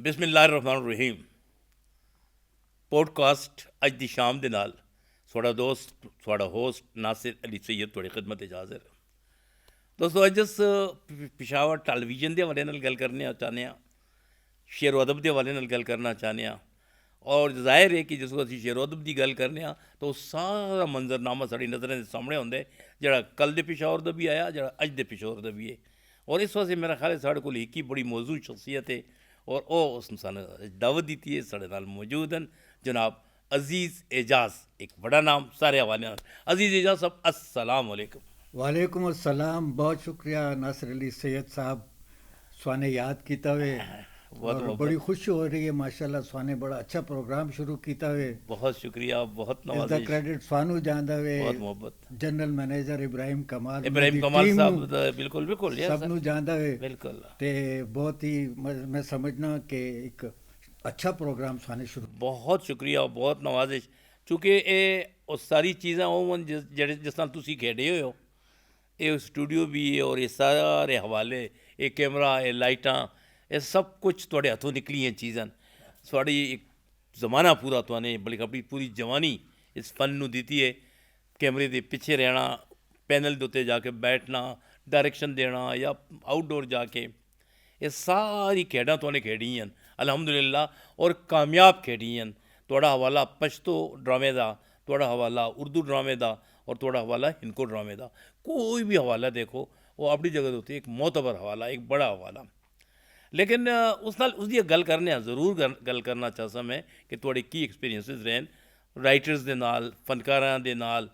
ਬਿਸਮਿਲ੍ਲਾਹਿਰ-ਰਹਿਮਾਨਿਰ-ਰਹੀਮ। Podcast ਅੱਜ ਦੀ ਸ਼ਾਮ ਦੇ ਨਾਲ ਤੁਹਾਡਾ ਦੋਸਤ, ਤੁਹਾਡਾ ਹੋਸਟ ਨਾਸਿਰ ਅਲੀ ਸੈਦ ਤੁਹਾਡੀ ਖਿਦਮਤ 'ਚ ਹਾਜ਼ਰ। ਦੋਸਤੋ, ਅੱਜ ਪਿਸ਼ਾਵਰ ਟੈਲੀਵਿਜ਼ਨ ਦੇ ਹਵਾਲੇ ਨਾਲ ਗੱਲ ਕਰਨਾ ਚਾਹੁੰਦੇ ਹਾਂ, ਸ਼ੇਰ ਅਦਬ ਦੇ ਹਵਾਲੇ ਨਾਲ ਗੱਲ ਕਰਨਾ ਚਾਹੁੰਦੇ ਹਾਂ। ਔਰ ਜ਼ਾਹਿਰ ਹੈ ਕਿ ਜਦੋਂ ਅਸੀਂ ਸ਼ੇਰ ਅਦਬ ਦੀ ਗੱਲ ਕਰਨੇ ਹਾਂ ਤਾਂ ਉਹ ਸਾਰਾ ਮੰਜ਼ਰਨਾਮਾ ਸਾਡੀ ਨਜ਼ਰਾਂ ਦੇ ਸਾਹਮਣੇ ਹੁੰਦਾ, ਜਿਹੜਾ ਕੱਲ੍ਹ ਦੇ ਪਿਸ਼ਾਵਰ ਦਾ ਵੀ ਆਇਆ, ਜਿਹੜਾ ਅੱਜ ਦੇ ਪਿਸ਼ਾਵਰ ਦਾ ਵੀ ਹੈ। ਔਰ ਇਸ ਵਾਸਤੇ ਮੇਰਾ ਖਿਆਲ ਹੈ ਸਾਡੇ ਕੋਲ ਇੱਕ ਹੀ ਬੜੀ ਮੌਜੂਦ ਸ਼ਖਸੀਅਤ ਹੈ और उस सानू दावत दी है। साढ़े नाल मौजूद हैं जनाब अजीज़ एजाज, एक बड़ा नाम सारे हवाले। अजीज़ एजाज साहब, अस्सलाम वालेकुम। वालेकुम अस्सलाम। बहुत शुक्रिया नासिर अली सैयद साहब, स्वाने याद किया हुए और बड़ी खुशी हो रही है माशाल्लाह। स्वाने बड़ा अच्छा प्रोग्राम शुरू किया हुए, बहुत शुक्रिया, बहुत नवाज़िश। क्रेडिट स्वानू जांदा हुए, बहुत मोहब्बत। जनरल मैनेजर इब्राहिम कमाल साहब बिल्कुल बिल्कुल सबनू जांदा हुए बिल्कुल। ते बहुत ही मैं समझना कि एक अच्छा प्रोग्राम स्वाने शुरू। बहुत शुक्रिया, बहुत नवाजिश। चूँकि ये सारी चीज़ां होवन जिस तरह तुसी खेडे हो, ये स्टूडियो भी और ये सारे हवाले, ये कैमरा, ये लाइटां, ये सब कुछ थोड़े हथों निकली हैं चीज़ां। थोड़ी एक ज़माना पूरा तुआने बल्कि अपनी पूरी जवानी इस फन नू दी है। कैमरे के पिछे रहना, पैनल के उत्ते जाके बैठना, डायरेक्शन देना या आउटडोर जाके, ये सारी खेडां तुआने खेड़ी हैं अल्हम्दुलिल्लाह, और कामयाब खेड़ी हैं। थोड़ा हवाला पश्तो ड्रामे का, थोड़ा हवाला उर्दू ड्रामे का और थोड़ा हवाला हिंदको ड्रामे का। कोई भी हवाला देखो वो अपनी जगह होती है, एक मोतबर हवाला, एक बड़ा हवाला। लेकिन उस नाल उसकी गल करने जरूर गल करना चाहता मैं कि थोड़े की एक्सपीरियंसिस रहन राइटर्स के नाल, फनकारां दे नाल।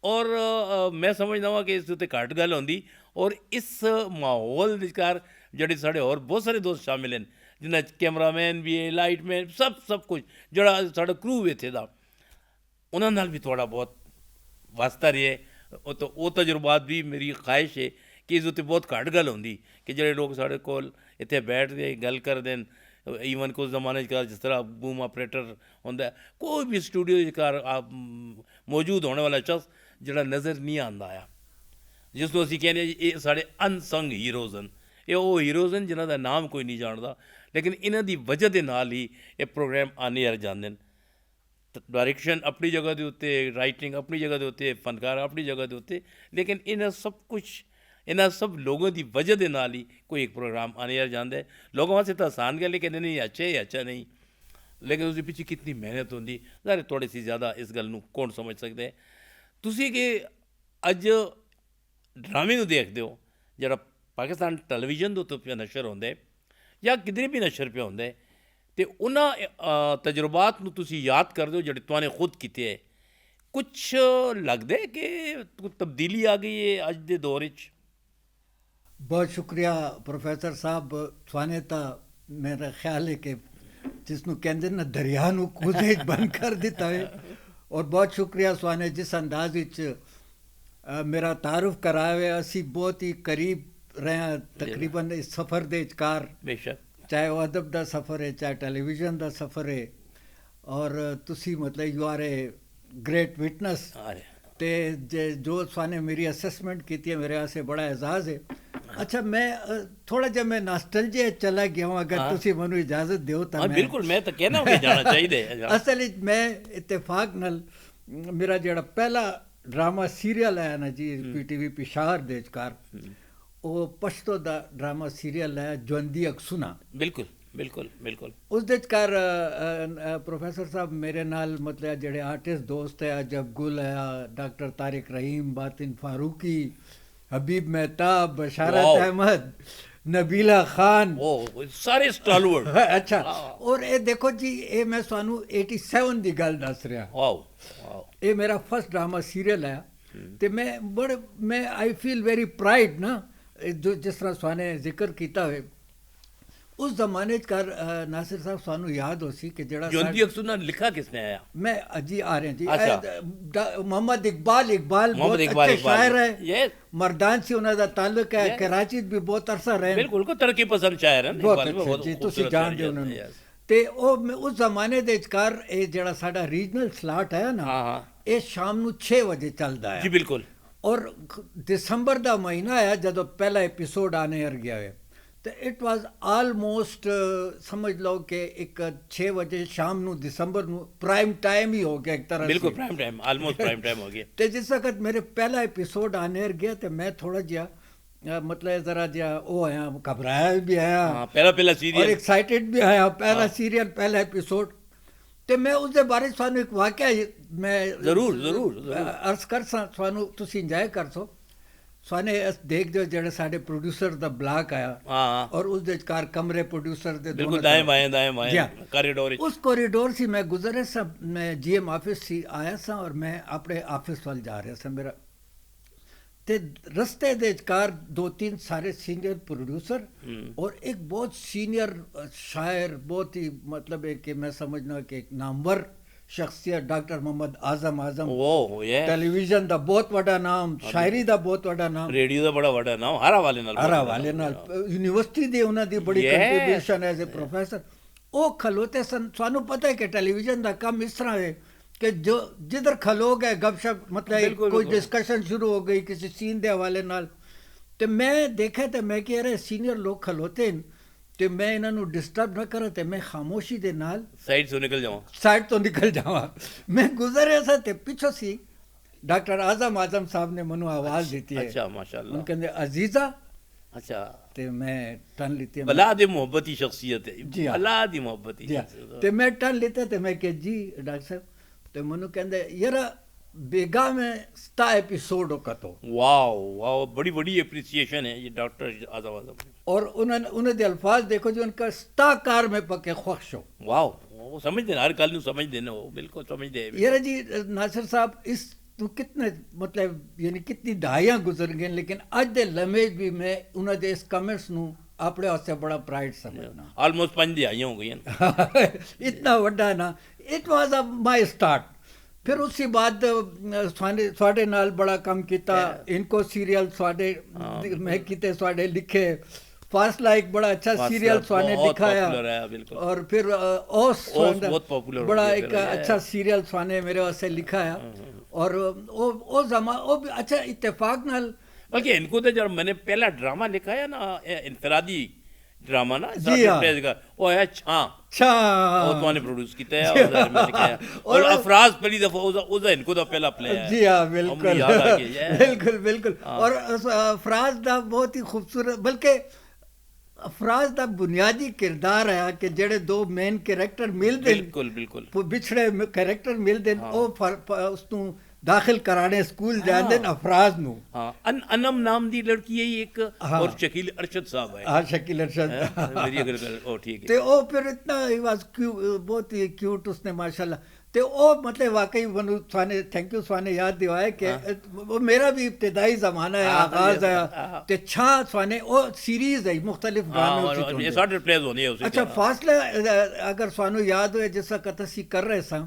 और मैं समझदा वां कि इस उत्ते घट गल होंदी। और इस माहौल विचकार जेह्ड़े साढ़े होर बहुत सारे दोस्त शामिल हैं, जिन्हें कैमरामैन भी है, लाइटमैन, सब कुछ जेह्ड़ा साढ़ा क्रू इत्थे दा, उन्हां नाल भी थोड़ा बहुत वास्ता रहे। तो वो तजुर्बात भी मेरी ख्वाहिश है कि इस उत्ते बहुत घट गल होंदी कि जेह्ड़े लोग साढ़े कोल इत्थे बैठ के गल करदे न। ईवन कुछ जमाने च जिस तरह बूम ऑपरेटर होंदा, कोई भी स्टूडियो कार मौजूद होने वाला शख्स जेह्ड़ा नज़र नहीं आंदा आया, जिसनूं असीं कहने ये साढ़े अनसंग हीरोज़ न। ये वो हीरोज़ न जिन्हां दा नाम कोई नहीं जानदा, लेकिन इन्हां दी वजह दे नाल ही ये प्रोग्राम आने आ जांदे न। डायरेक्शन अपनी जगह के उत्ते, राइटिंग अपनी जगह के उत्ते, फनकार अपनी जगह के उत्ते, लेकिन इन्हां सब कुछ इन्हां सब लोगों की वजह के नाल ही कोई एक प्रोग्राम आने आ जाता है। लोगों वास्ते तो आसान गल है, कहते नहीं अच्छा है अच्छा नहीं, लेकिन उसके पीछे कितनी मेहनत होंदी, ज़ाहिर थोड़ी सी ज़्यादा इस गल नूं कौन समझ सकते हैं। तुसीं कि अज ड्रामे नूं देखदे हो जिहड़ा पाकिस्तान टैलीविजन दे उत्ते पे नशर होंदा है या किधरे भी नशर पे होंदा है, तो उन्हां तजुर्बात नूं तुसीं याद करदे हो जिहड़े तुहाने खुद कीते है। कुछ लगदा है कि कुछ तब्दीली आ गई है अज दे दौर च? बहुत शुक्रिया प्रोफेसर साहब। स्वाने ता मेरा ख्याल है कि जिसनों कहते ना दरिया नूं कूदे बंद कर दिता है। और बहुत शुक्रिया स्वाने जिस अंदाज विच मेरा तारुफ कराया। असी बहुत ही करीब रहे तकरीबन इस सफ़र दे विचकार, बेशक, चाहे वह अदब का सफ़र है, चाहे टैलीविजन का सफ़र है। और तुसी मतलब you R a great witness. ते जो स्वाने मेरी असैसमेंट की है मेरे वास्ते बड़ा एजाज़ है। अच्छा, मैं थोड़ा जब मैं नास्टलजिया चला गया हूँ, अगर तुसी मनु इजाजत दो तो। बिल्कुल, मैं तो कहना कि जाना चाहिए। असल मैं इत्तेफाक नाल मेरा जेड़ा पहला ड्रामा सीरियल आया ना जी PTV पिशावर दे विचकार, वो पश्तो दा ड्रामा सीरियल आया ज्वंदी अक्सुना। बिल्कुल बिल्कुल बिल्कुल। उस दे विचकार प्रोफेसर साहब मेरे नाल मतलब जेड़े आर्टिस्ट दोस्त है, अजब गुल है, डॉक्टर तारिक रहीम, बातिन फारूकी, हबीब मेहताब, बशारत अहमद, नबीला खान, सारे स्टालवर्ड। अच्छा, और ये देखो जी, ये मैं सानू 87 की गल दस रहा। ये मेरा फर्स्ट ड्रामा सीरियल है। तो मैं आई फील वेरी प्राइड ना, जो जिस तरह स्वाने जिक्र किया हुए उस जमाने कर नासिर साहब सानू याद हो सी कि जेड़ा ज्वंदी अक्सुना लिखा किसने आया? मैं जी आ रहे हैं जी। मोहम्मद इकबाल बहुत अच्छे शायर है, मर्दान से उन्हों का ताल्लुक है, कराची भी बहुत अरसा रहे, बिल्कुल को तरक्की पसंद शायर है, बहुत अच्छे जी, तुसी जानते हो उन्होंने। ते उस जमाने दे विचकार ये जेड़ा साडा रीजनल स्लॉट है ना, ये शाम नू 6 बजे चलता है जी। बिल्कुल। और दिसंबर का महीना है जदों पहला एपीसोड आने अर गया है, ਤੇ ਇਟ ਵਾਸ ਆਲਮੋਸਟ ਸਮਝ ਲਓ ਕਿ ਇੱਕ 6 ਵਜੇ ਸ਼ਾਮ ਨੂੰ ਦਸੰਬਰ ਨੂੰ ਪ੍ਰਾਈਮ ਟਾਈਮ ਹੀ ਹੋ ਗਿਆ ਇੱਕ ਤਰ੍ਹਾਂ ਬਿਲਕੁਲ prime time, almost prime time ਹੋ ਗਿਆ। ਤੇ ਜਿਸ ਵਕਤ ਮੇਰੇ ਪਹਿਲਾ ਐਪੀਸੋਡ ਆਨੇਰ ਗਿਆ ਤੇ ਮੈਂ ਥੋੜਾ ਜਿਹਾ ਮਤਲਬ ਜ਼ਰਾ ਜਿਹਾ ਉਹ ਆਇਆ, ਘਬਰਾਇਆ ਵੀ ਆਇਆ, ਹਾਂ ਪਹਿਲਾ ਔਰ ਸੀਰੀਅਲ ਐਕਸਾਈਟਿਡ ਵੀ ਆਇਆ, ਪਹਿਲਾ ਸੀਰੀਅਲ ਪਹਿਲਾ ਐਪੀਸੋਡ। ਤੇ ਮੈਂ ਉਸ ਦੇ ਬਾਰੇ ਤੁਹਾਨੂੰ ਇੱਕ ਵਾਕਿਆ ਮੈਂ ਜ਼ਰੂਰ ਅਰਜ਼ ਕਰ ਤੁਹਾਨੂੰ, ਤੁਸੀਂ ਇੰਜੋਏ ਕਰ ਸੋ। ਸਵਾਨੇ ਦੇਖਦੇ ਹੋ ਜਿਹੜੇ ਸਾਡੇ ਪ੍ਰੋਡਿਊਸਰ ਦਾ ਬਲਾਕ ਆਇਆ, ਹਾਂ ਔਰ ਉਸ ਦੇ ਵਿਚਕਾਰ ਕਮਰੇ ਪ੍ਰੋਡਿਊਸਰ ਦੇ ਬਿਲਕੁਲ ਦਾएं ਬਾएं ਕੋਰੀਡੋਰ ਉਸ ਕੋਰੀਡੋਰ ਸੀ। ਮੈਂ ਗੁਜ਼ਰੇ ਸਾਂ, ਮੈਂ ਜੀਐਮ ਆਫਿਸ ਸੀ ਆਇਆ ਸਾਂ, ਔਰ ਮੈਂ ਆਪਣੇ ਆਫਿਸ ਵੱਲ ਜਾ ਰਿਹਾ ਸਾਂ ਮੇਰਾ। ਤੇ ਰਸਤੇ ਦੇ ਵਿਚਕਾਰ 2-3 ਸਾਰੇ ਸੀਨੀਅਰ ਪ੍ਰੋਡਿਊਸਰ ਔਰ ਇੱਕ ਬਹੁਤ ਸੀਨੀਅਰ शायर, बहुत ही मतलब है कि मैं समझना कि एक नामवर शख्सियत डॉक्टर मोहम्मद आजम ਉਹ ਇਹ ਟੈਲੀਵਿਜ਼ਨ ਦਾ ਬਹੁਤ ਵੱਡਾ ਨਾਮ, ਸ਼ਾਇਰੀ ਦਾ ਬਹੁਤ ਵੱਡਾ ਨਾਮ, ਰੇਡੀਓ ਦਾ ਬੜਾ ਵੱਡਾ ਨਾਮ, ਹਰਾ ਵਾਲੇ ਨਾਲ ਯੂਨੀਵਰਸਿਟੀ ਦੀ ਉਹਨਾਂ ਦੀ ਬੜੀ Yeah. Contribution as a professor. ਉਹ ਖਲੋਤੇ ਸਨ। ਸਾਨੂੰ ਪਤਾ ਹੈ ਕਿ ਟੈਲੀਵਿਜ਼ਨ ਦਾ ਕੰਮ ਇਸ ਤਰ੍ਹਾਂ ਹੈ कि जो जिधर खलो गए गपशप, मतलब कोई डिस्कशन शुरू हो गई किसी सीन के हवाले नाल, तो मैं देखा तो मैं कह रहा सीनियर लोग खलोते तो मैं इन्हों डिस्टर्ब न करा, तो मैं खामोशी के नाल साइड तो निकल जाऊँ, साइड तो निकल जावा। मैं गुजर रहा था तो पिछो सी डॉक्टर आजम साहब ने मनु आवाज़ दी है। अच्छा माशाल्लाह, उन कहते अजीज़ा, अच्छा तो मैं टन लेती बला दी मोहब्बती शख्सियत है जी हाँ। बला दी मोहब्बती जी हाँ। तो मैं टन लेता तो मैं कह जी डॉक्टर साहब, तो मनु कहते यार बेगा में 7 एपिसोड का तो वाह बड़ी बड़ी एप्रिसिएशन है ये डॉक्टर आजम। और उन्हें दे अल्फाज देखो जो उनका 7 कार में पके ख्वाहिश हो। वाह वो समझ देना, हर कल समझ देना, वो बिल्कुल समझ दे। यार जी नासिर साहब, इस तो कितने मतलब यानी कितनी दहाइयां गुजर गई, लेकिन अज दे लम्हे भी मैं उन्हें दे इस कमेंट्स नू अपने वास्ते बड़ा प्राइड समझना। ऑलमोस्ट 5 दिहाइयां हो गई इतना वड्डा ना, इट वाज माई स्टार्ट। फिर उसके बाद स्वाडे नाल बड़ा कम किया, इनको सीरियल स्वाडे मैं किते स्वाडे लिखे, फासला एक बड़ा अच्छा सीरियल स्वाने दिखाया, और फिर ओस बहुत पॉपुलर बड़ा एक अच्छा सीरियल स्वाने मेरे वास्ते लिखाया। और वो जमा वो भी अच्छा इत्तेफाक नाल, बल्कि इनको तो जब मैंने पहला ड्रामा लिखा है ना, इनफरादी ड्रामा ना, जी हाँ। वो है छां, अच्छा वो तो मैंने प्रोड्यूस किया है और मैंने लिखा और अफराज पहली दफा उधर इनको तो पहला प्ले है। जी हाँ बिल्कुल बिल्कुल बिल्कुल। और अफराज दा बहुत ही खूबसूरत, बल्कि अफराज दा बुनियादी किरदार है कि जेड़े 2 मेन कैरेक्टर मिलते, बिल्कुल बिछड़े कैरेक्टर मिलते, उसनू दाखिल कराने स्कूल जाते अफराज नू। अनम नाम दी लड़की है एक, और शकील अरशद साहब है। हाँ शकील अरशद मेरी अगर ओ ठीक है। ते ओ फिर इतना ही वाज बहुत ही क्यूट उसने माशाल्लाह। ते ओ मतलब वाकई Manu Svane thank you Svane याद दिवाए कि वो मेरा भी इब्तिदाई ज़माना है, आगाज़ है। ते छा स्वाने ओ सीरीज़ है मुख्तलिफ गानों ये 60 प्लेस होनी है उसे। अच्छा फासला अगर स्वानू याद होए जिस वक्त असी कर रहे सां,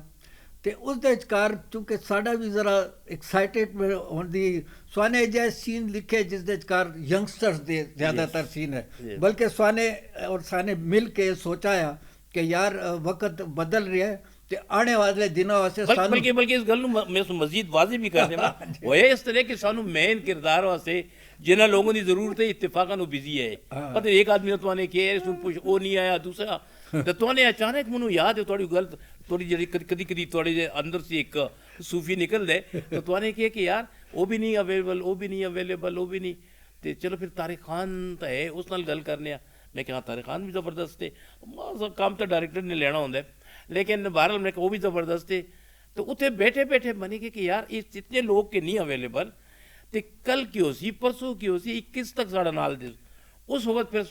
ਤੇ ਉਸ ਦੇ ਵਿਚਕਾਰ ਚूंकि ਸਾਡਾ ਵੀ ਜ਼ਰਾ ਐਕਸਾਈਟਡ ਹੁੰਦੀ, ਸਵਾਨੇ ਅਜਿਹੇ ਸੀਨ ਲਿਖੇ ਜਿਸ ਦੇ ਵਿਚਕਾਰ ਯੰਗਸਟਰਸ ਦੇ ਜ਼ਿਆਦਾਤਰ ਸੀਨ ਹੈ, ਬਲਕਿ ਸਵਾਨੇ ਔਰ ਸਾਨੇ ਮਿਲ ਕੇ ਸੋਚਾਇਆ ਕਿ ਯਾਰ ਵਕਤ ਬਦਲ ਰਿਹਾ ਹੈ ਤੇ ਆने वाले दिनों वास्ते ਸਾਨੂੰ बल्कि इस गल मैं मजीद वाज़ेह भी कर देना होए इस तरह कि सानू मेन किरदार वास्ते जिन्हें लोगों की जरूरत है इत्तेफाकन वो बिजी है, पता एक आदमी तो आने किया सुन पुछ वो नहीं आया, दूसरा तो तुमने अचानक मैनू याद है थोड़ी गल थोड़ी जी कदी कदी थोड़े जे अंदर से एक सूफी निकल दे, तो तुमने किया कि यार वो भी नहीं अवेलेबल, वो भी नहीं अवेलेबल, वो भी नहीं, तो चलो फिर तारिक खान तो है उस नाल गल करने आ। मैं कहा तारिक खान भी ज़बरदस्त है, काम तो डायरेक्टर ने लेना होंगे, लेकिन बहरहाल मैं वो भी ज़बरदस्त है। तो उत्थे बैठे बैठे बनी कि यार इस इतने लोग के नहीं अवेलेबल, तो कल की हो सी परसों की हो सी 21 तक साढ़ा नाल दे। उस वक्त फिर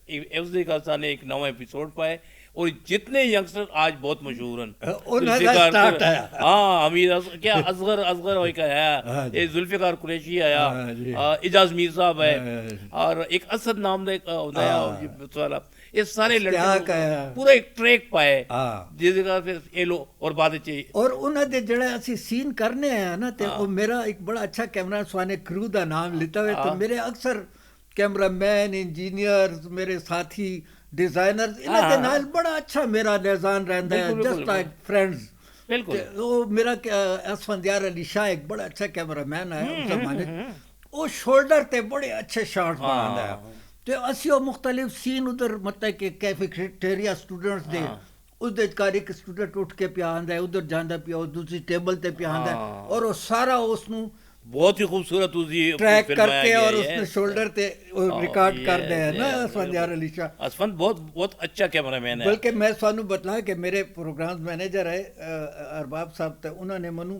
एफजे का ने एक नवा एपिसोड पाए, और जितने यंगस्टर आज बहुत मशहूर हैं, हाँ हमीद क्या असगर आया, ये जुल्फिकार कुरैशी आया, इजाज मीर साहब है, और एक असद नाम का ये सारे लड़के पूरा एक ट्रैक पाए जिसका फिर ये लो और बाद चाहिए। और उन्होंने जड़ा असी सीन करने हैं ना, तो वो मेरा एक बड़ा अच्छा कैमरा स्वाने क्रू का नाम लेता हुए, तो मेरे अक्सर कैमरामैन इंजीनियर मेरे साथी डिजाइनर इन्होंने नाल बड़ा अच्छा मेरा निजान रहता है, जस्ट लाइक फ्रेंड्स। बिल्कुल वो मेरा असफंदियार अली शाह एक बड़ा अच्छा कैमरामैन है उस जमाने, वो शोल्डर ते बड़े अच्छे शॉट्स बनाता है, ਤੇ ਅਸੀਂ ਉਹ ਮੁxtਲਿਫ ਸੀਨ ਉਧਰ ਮਤਲਬ ਕਿ ਕੈਫੇਟੇਰੀਆ ਸਟੂਡੈਂਟਸ ਦੇ ਉਹਦੇ ਘਰ ਇੱਕ ਸਟੂਡੈਂਟ ਉੱਠ ਕੇ ਪਿਆ ਆਂਦਾ ਹੈ, ਉਧਰ ਜਾਂਦਾ ਪਿਆ, ਉਹ ਦੂਸਰੀ ਟੇਬਲ ਤੇ ਪਿਆ ਆਂਦਾ ਹੈ, ਔਰ ਉਹ ਸਾਰਾ ਉਸ ਨੂੰ बहुत ही खूबसूरत उसकी ट्रैक फिल्माया करके गया और है। उसने शोल्डर पे रिकॉर्ड कर दिया है ना असफंद अली शाह। असफंद बहुत बहुत अच्छा कैमरामैन है। बल्कि मैं ਤੁਹਾਨੂੰ ਬਤਲਾ ਕਿ ਮੇਰੇ ਪ੍ਰੋਗਰਾਮ ਮੈਨੇਜਰ ਹੈ ਅਰਬਾਬ ਸਾਹਿਬ ਤੇ ਉਹਨਾਂ ਨੇ ਮੈਨੂੰ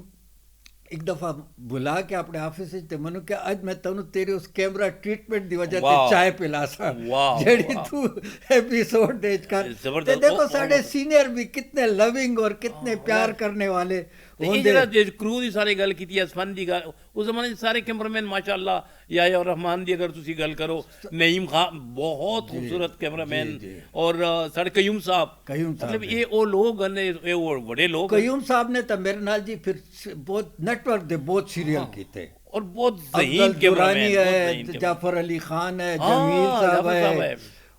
ਇੱਕ ਦਫਾ ਬੁਲਾ ਕੇ ਆਪਣੇ ਆਫਿਸ ਵਿੱਚ ਤੇ ਮੈਨੂੰ ਕਿ ਅੱਜ ਮੈਂ ਤੁਹਾਨੂੰ ਤੇਰੇ ਉਸ ਕੈਮਰਾ ਟ੍ਰੀਟਮੈਂਟ ਦੀ ਵਜ੍ਹਾ ਤੇ ਚਾਹ ਪਿਲਾ ਸਾਂ ਜਿਹੜੀ ਤੂੰ ਐਪੀਸੋਡ ਦੇਖ ਕਰ। ਤੇ ਦੇਖੋ ਸਾਡੇ ਸੀਨੀਅਰ ਵੀ ਕਿਤਨੇ ਲਵਿੰਗ ਔਰ ਕਿਤਨੇ ਪਿਆਰ ਕਰਨੇ ਵਾਲੇ ਇਹ ਜਿਹੜਾ ਕਰੂ ਦੀ ਸਾਰੇ ਗੱਲ ਕੀਤੀ ਅਸਫੰਦ ਦੀ ਗੱਲ, ਉਸ ਜ਼ਮਾਨੇ 'ਚ ਸਾਰੇ ਕੈਮਰਾਮੈਨ ਮਾਸ਼ਾਅੱਲਾ, ਯਾਹਿਆ ਰਹਿਮਾਨ ਦੀ ਅਗਰ ਤੁਸੀਂ ਗੱਲ ਕਰੋ, ਨਈਮ ਖਾਨ ਬਹੁਤ ਖੂਬਸੂਰਤ ਕੈਮਰਾਮੈਨ, ਔਰ ਸਾਡੇ ਕਯੂਮ ਸਾਹਿਬ ਮਤਲਬ ਇਹ ਉਹ ਲੋਕ ਨੇ, ਇਹ ਉਹ ਬੜੇ ਲੋਕ। ਕਯੂਮ ਸਾਹਿਬ ਨੇ ਤਾਂ ਮੇਰੇ ਨਾਲ ਜੀ ਫਿਰ ਬਹੁਤ ਨੈਟਵਰਕ ਦੇ ਬਹੁਤ ਸੀਰੀਅਲ ਕੀਤੇ और बहुत ज़हीन कैमरामैन है, जाफर अली खान है, जमील साहब है,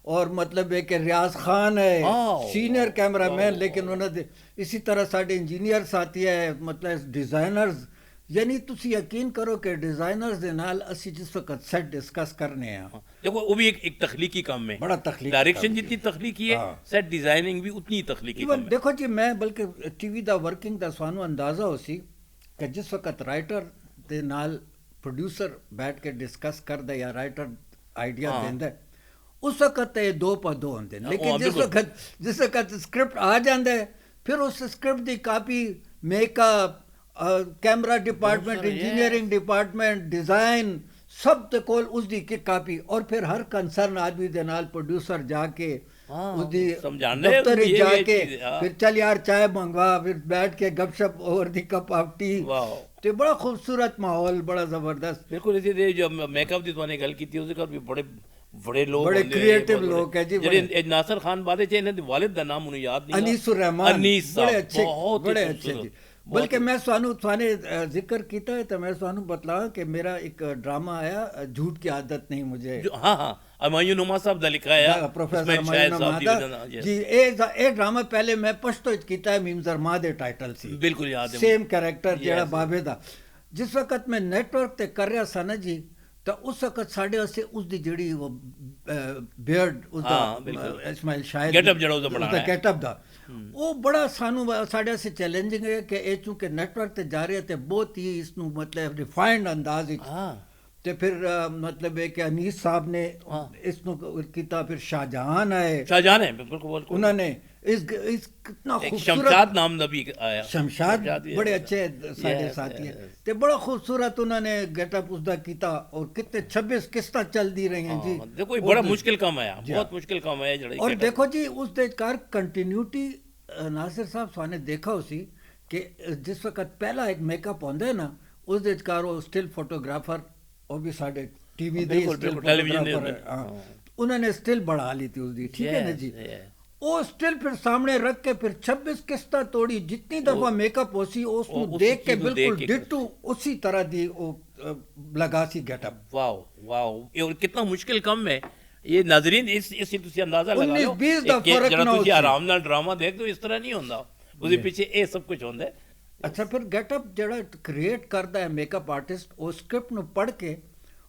और मतलब है कि रियाज खान है सीनियर कैमरामैन। लेकिन उन्होंने इसी तरह साढ़े इंजीनियर साथी है, मतलब डिज़ाइनर्स, यानी तुसी यकीन करो कि डिज़ाइनर्स दे नाल असी जिस वक्त सेट डिस्कस करने हैं, देखो वो भी एक तख्लीकी काम है, बड़ा तख्लीकी डायरेक्शन जितनी तख्लीकी है, सेट डिज़ाइनिंग भी उतनी तख्लीकी काम है। देखो जी मैं बल्कि टीवी दा वर्किंग दा सानू अंदाज़ा हो सी कि जिस वक्त राइटर ਦੇ ਨਾਲ ਪ੍ਰੋਡਿਊਸਰ ਬੈਠ ਕੇ ਡਿਸਕਸ ਕਰਦਾ ਜਾਂ ਰਾਈਟਰ ਆਈਡੀਆ ਦਿੰਦਾ, ਉਸ ਵਕਤ ਇਹ ਦੋ ਪਦੋ ਹੁੰਦੇ ਨੇ। ਲੇਕਿਨ ਜਿਸ ਵਕਤ ਸਕ੍ਰਿਪਟ ਆ ਜਾਂਦਾ ਹੈ, ਫਿਰ ਉਸ ਸਕ੍ਰਿਪਟ ਦੀ copy makeup, camera department, engineering department, design ਸਭ ਦੇ ਕੋਲ ਉਸ ਦੀ ਕਾਪੀ, ਔਰ ਫਿਰ ਹਰ ਕੰਸਰਨ ਆਦਮੀ ਦੇ ਨਾਲ ਪ੍ਰੋਡਿਊਸਰ ਜਾ ਕੇ उसदी दफ्तर जा के फिर चल यार चाय मंगवा, फिर बैठ के गपशप over the cup of T, ते बड़ा खूबसूरत माहौल, बड़ा जबरदस्त। बिल्कुल इसी दे जो मेकअप दी तुमने गल की थी, उसके भी बड़े बड़े लोग, बड़े क्रिएटिव लोग है जी। ਜਿਹੜੇ नासिर खान बादे चे, इन्हें वालिद दा नाम मुझे याद नहीं, अनीसुर रहमान, अनीस बड़े अच्छे, बड़े अच्छे जी। बल्कि मैं थाने जिक्र किया है तो मैं थानू बतला कि मेरा एक ड्रामा आया झूठ की आदत नहीं मुझे। हाँ हाँ, अमायून नुमा साहब दा लिखा है, प्रोफेसर अमायून नुमा जी। ये ड्रामा पहले मैं पश्तो कीता है, मीम जरमा दे टाइटल सी, बिल्कुल याद है, सेम कैरेक्टर जेड़ा बाबे दा। जिस वक्त मैं नेटवर्क ते कर रहा सा ना जी, तो उस वक्त साढ़े वास्ते उसकी जिहड़ी वो बियर्ड उसका इस्माइल शाहिद गेटअप जड़ा उसदा बनाया गेटअप दा, वो बड़ा सानू साढ़े वास्ते चैलेंजिंग है कि ये चूंकि नेटवर्क ते जा रहे थे बहुत ही इसनू मतलब रिफाइंड अंदाज ते फिर मतलब है कि अनीस साहब ने इसनू किया, फिर शाहजहान है, शाहजहान है बिल्कुल, उन्होंने इस कितना खूबसूरत शमशाद नाम दा भी आया, शमशाद बड़े अच्छे साढ़े साथी हैं, ते बड़ा खूबसूरत उन्होंने गेटअप उसदा किया, और कितने 26 किस्तां चल दी रही हैं जी। देखो ये बड़ा मुश्किल काम आया, बहुत मुश्किल काम आया जड़ा। और देखो जी उस दे कार कंटिन्यूटी नासिर साहब साने देखा उसी कि जिस वक्त पहला एक मेकअप होंदा है ना, उस दे कार वो स्टिल फोटोग्राफर, वो भी साढ़े टीवी दे टेलीविजन उन्होंने स्टिल बढ़ा ली थी उसकी, ठीक है ना जी। वो स्टिल फिर सामने रख के फिर 26 किस्ता तोड़ी, जितनी दफा मेकअप हो सी उसको देख के बिल्कुल डिट्टू उसी तरह दी वो लगा सी गेटअप। वाओ वाओ, ये कितना मुश्किल काम है ये नाजरीन, इस तुसी अंदाजा लगा लो 19-20 दा फर्क ना हो, आराम नाल ड्रामा देख तो इस तरह नहीं होंदा, उसके पीछे ये सब कुछ होंदा है। अच्छा फिर गेटअप जड़ा क्रिएट करता है मेकअप आर्टिस्ट, वो स्क्रिप्ट ਨੂੰ पढ़ के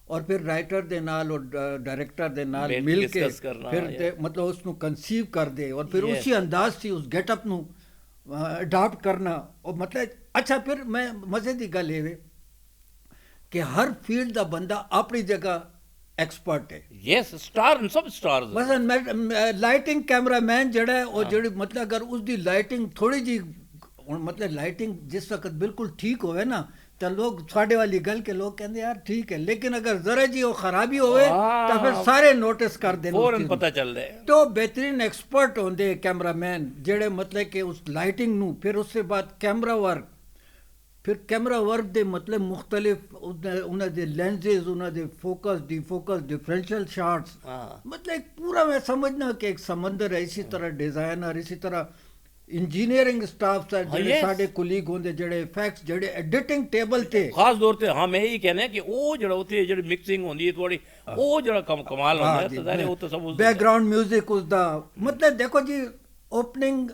और फिर राइटर दे नाल और डायरेक्टर दे नाल मिल के फिर मतलब उसਨੂੰ कंसीव कर दे, और फिर उसी अंदाज से उस गेटअप ਨੂੰ अडॉप्ट करना, और मतलब अच्छा फिर मैं मजे दी गल है कि हर फील्ड दा बंदा अपनी जगह एक्सपर्ट है। यस, स्टार सब स्टार्स, बस लाइटिंग कैमरामैन जड़ा है वो जड़ी मतलब अगर उसकी लाइटिंग थोड़ी जी मतलब लाइटिंग जिस वक्त बिल्कुल ठीक होवे ना, तो लोग साढ़े वाली गल के लोग कहते यार ठीक है, लेकिन अगर जरा जी वो खराबी होवे तो फिर सारे नोटिस कर देने, फौरन पता चल रहा है। तो बेहतरीन एक्सपर्ट होंदे कैमरामैन जेड़े मतलब कि उस लाइटिंग नू, फिर उसके बाद कैमरा वर्क, फिर कैमरा वर्क दे मतलब मुख्तलिफ उन्हें दे लेंसेज, उन्हें they focus defocus differential shots, मतलब एक पूरा मैं समझना कि एक समंदर है। इसी तरह डिजाइनर, इसी तरह इंजीनियरिंग स्टाफ जेडे साडे कुलीग होंदे जेडे इफेक्ट्स जेडे एडिटिंग टेबल ते खास तौर ते हाँ मैं यही कहना है कि वो जड़ा होती है जेडी मिक्सिंग होंदी है थोड़ी वो जड़ा कमाल होंदा है, तो जाने वो तो सब बैकग्राउंड म्यूजिक उसदा मतलब देखो जी ओपनिंग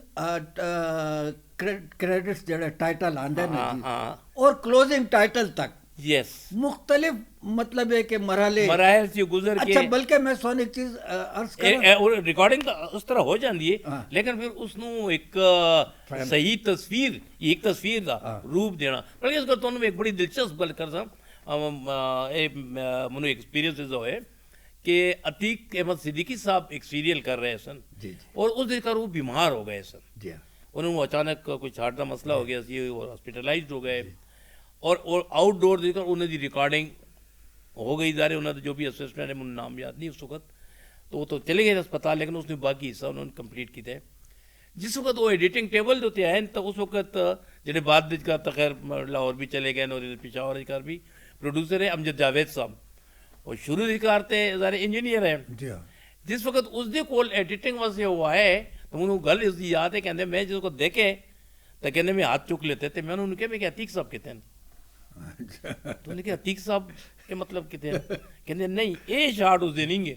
क्रेडिट्स जेडे टाइटल आंदे ना जी और क्लोजिंग टाइटल तक यस मुख्तलिफ मतलब है कि मरहले मराहल से गुजर के अच्छा बल्कि मैं सोने एक चीज अर्ज करा रिकॉर्डिंग तो उस तरह हो जाती है हाँ। लेकिन फिर उसਨੂੰ ਇੱਕ ਸਹੀ ਤਸਵੀਰ ਇੱਕ ਤਸਵੀਰ ਦਾ ਰੂਪ ਦੇਣਾ ਬਲਕਿ ਇਸ ਗੱਲ ਤੁਹਾਨੂੰ ਇੱਕ ਬੜੀ ਦਿਲਚਸਪ ਗੱਲ ਕਰਦਾ ਇਹ ਮੈਨੂੰ ਐਕਸਪੀਰੀਅੰਸ ਹੋਇਆ ਕਿ ਅਤੀਕ ਅਹਿਮਦ ਸਿद्दीकी ਸਾਹਿਬ ਇੱਕ ਸੀਰੀਅਲ ਕਰ ਰਹੇ ਸਨ ਜੀ, ਜੀ। ਔਰ ਉਸ ਦੇ ਘਰ ਉਹ ਬਿਮਾਰ ਹੋ ਗਏ ਸਨ ਜੀ हाँ, ਉਹਨਾਂ ਨੂੰ ਅਚਾਨਕ ਕੋਈ ਹਾਰਟ ਦਾ ਮਸਲਾ ਹੋ ਗਿਆ ਸੀ ਉਹ ਹਸਪੀਟਲਾਈਜ਼ਡ ਹੋ ਗਏ ਔਰ ਆਊਟਡੋਰ ਦੇ ਉਹਨਾਂ ਦੀ ਰਿਕਾਰਡਿੰਗ हो गई ज़ाहिर उन्होंने जो भी असिस्टेंट है मुझे नाम याद नहीं उस वक्त तो वो तो चले गए अस्पताल लेकिन उसने बाकी हिस्सा उन्होंने कंप्लीट किया है जिस वक्त वो एडिटिंग टेबल जो है तो उस वक्त जेडे बाद का तो खैर लाहौर भी चले गए और पिशावर कार भी प्रोड्यूसर है अमजद जावेद साहब और शुरू कार थे ज़ाहिर इंजीनियर है जी हाँ। जिस वक्त उसके कोल एडिटिंग वास्ते वो आए तो उन्होंने गल इसकी याद है कहते मैं जिसको देखे तो कहते मैं हाथ चुक लेते थे मैंने उन्होंने कहा मैं अतीक साहब कहते हैं तो उन्होंने कहा अतीक साहब के मतलब कितने कहते नहीं ये शार्ट उस दिन नहीं